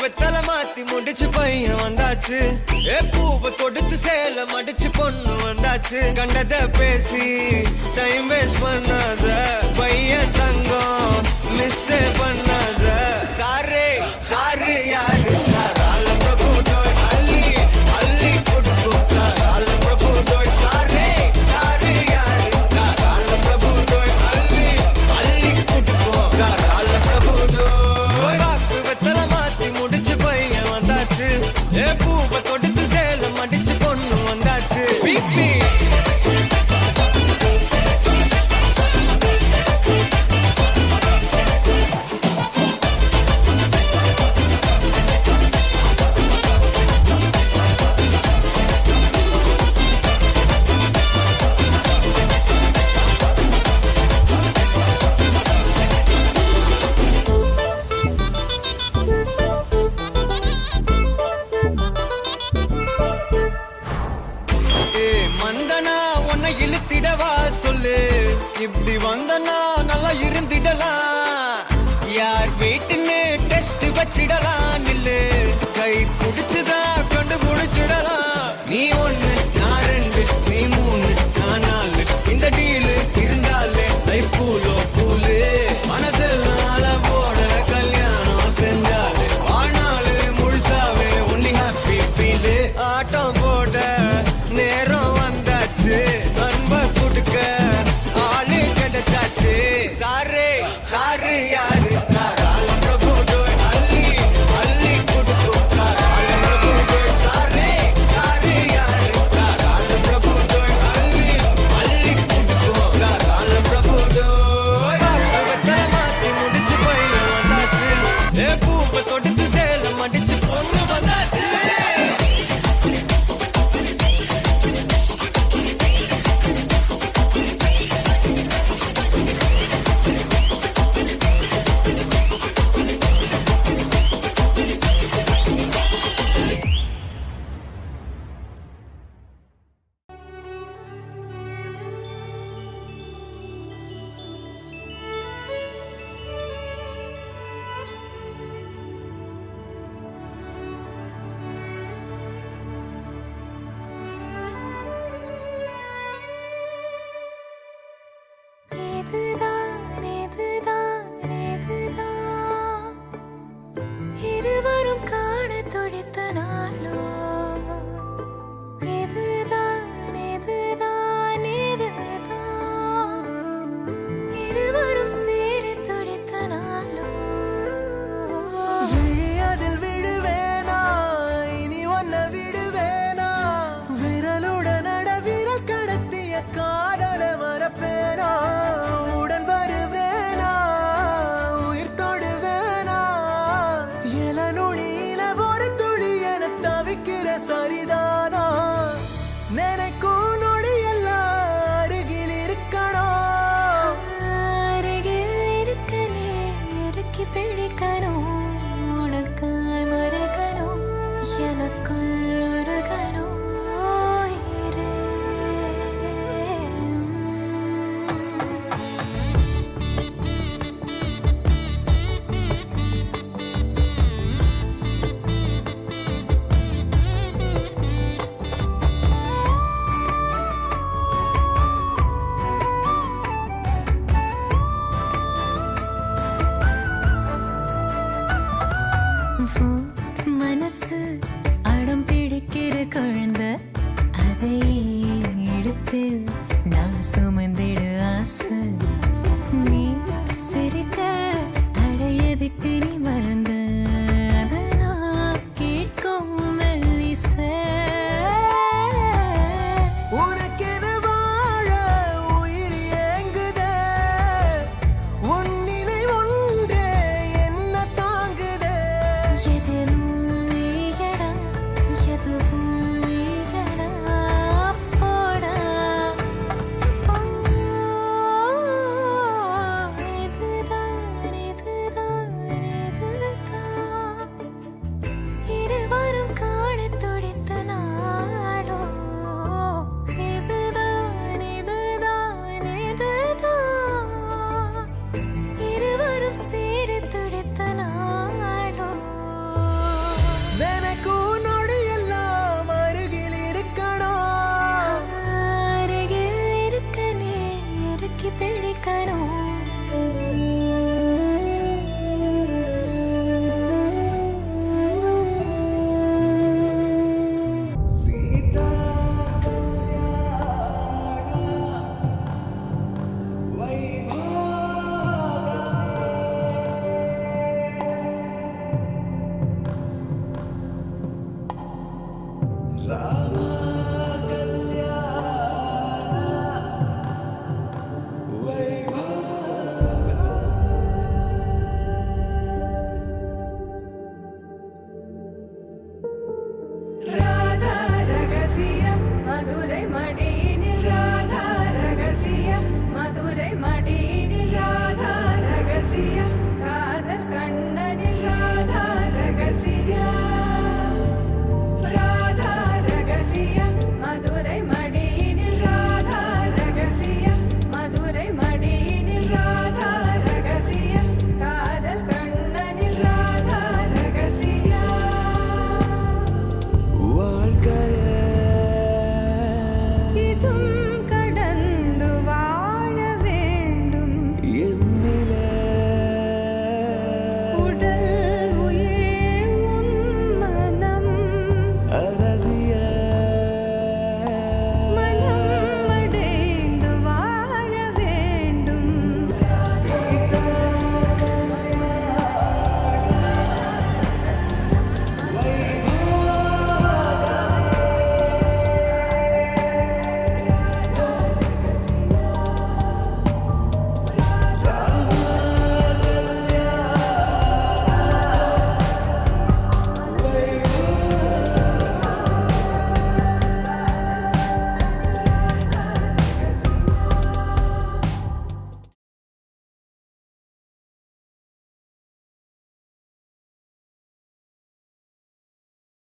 வெத்தலை மாத்தி முடிச்சு பையன் வந்தாச்சு. பூவை தொடுத்து சேல மடிச்சு பொண்ணு வந்தாச்சு. கண்டத பேசி டைம் வேஸ்ட் பண்ணாத பையன் தங்கம் மிஸ் பண்ணாத. சாரு சாரு யாரு பிரபு தோய் அள்ளி அள்ளி கொடுத்து பிரபு தோய். சாரு சாரு யாரு பிரபு தோய் அள்ளி அள்ளி கொடுத்து பிரபு தோய். வெத்தலை முடிச்சு பையன் வந்தாச்சு. பூவை தொடுத்து சேல மடிச்சு பொண்ணு வந்தாச்சு. இழுத்திடவா சொல்லு, இப்படி வந்தனா நல்லா இருந்திடலாம். யார் வீட்டுன்னு டெஸ்ட் வச்சிடலாம். நில்லு கை புடிச்சுதா கொண்டு முடிச்சிடலாம். நீ ஒண்ணு நான் ரெண்டு நீ மூணு நான் நாலு. இந்த டீலு இருந்தாலே லைஃப் கூலோ கூலு. மனசெல்லாம் போட கல்யாணம் செஞ்சாலே ஆனாலு முழுசாவே ஒன்லி ஹாப்பி ஃபீலு. ஆட்டம் போட நேரம் வந்தாச்சு. ஆளு கிடைச்சாச்சு. சாரு சாரு யாரு பிரபு தோய் அள்ளி அள்ளி கொடுத்து பிரபு தோய். சாரு சாரு யாரு பிரபு தோய் அள்ளி அள்ளி கொடுத்து பிரபு தோய். வெத்தலை மாத்தி முடிச்சு பையன் வந்தாச்சு. பூவை தொடுத்து சேல மடிச்சு பொண்ணு வந்தாச்சு. இருவரும் காண துடித்த நாளோ இதுதான் இதுதான் இதுதான். இருவரும் சேரி துடித்த நாளோ. அதில் விடுவேனா இனி ஒன்ன விடுவேனா. விரலுடன் விரல் கடத்திய காதல மறப்பேனா. உடன் வருவேனா உயிர் தொடுவேனா. இளநுழியில ஒரு துளி என தவிக்கிற சரிதானா. நினைக்கும் நொடியெல்லாம் அருகில் இருக்கணும். அருகில் இருக்கலே இறுக்கி பிடிக்கணும். உனக்காய் மறக்கணும் எனக்குள் ஒரு கணம். மனசு அடம் பிடிக்கிற குழந்தை அதை எடுத்து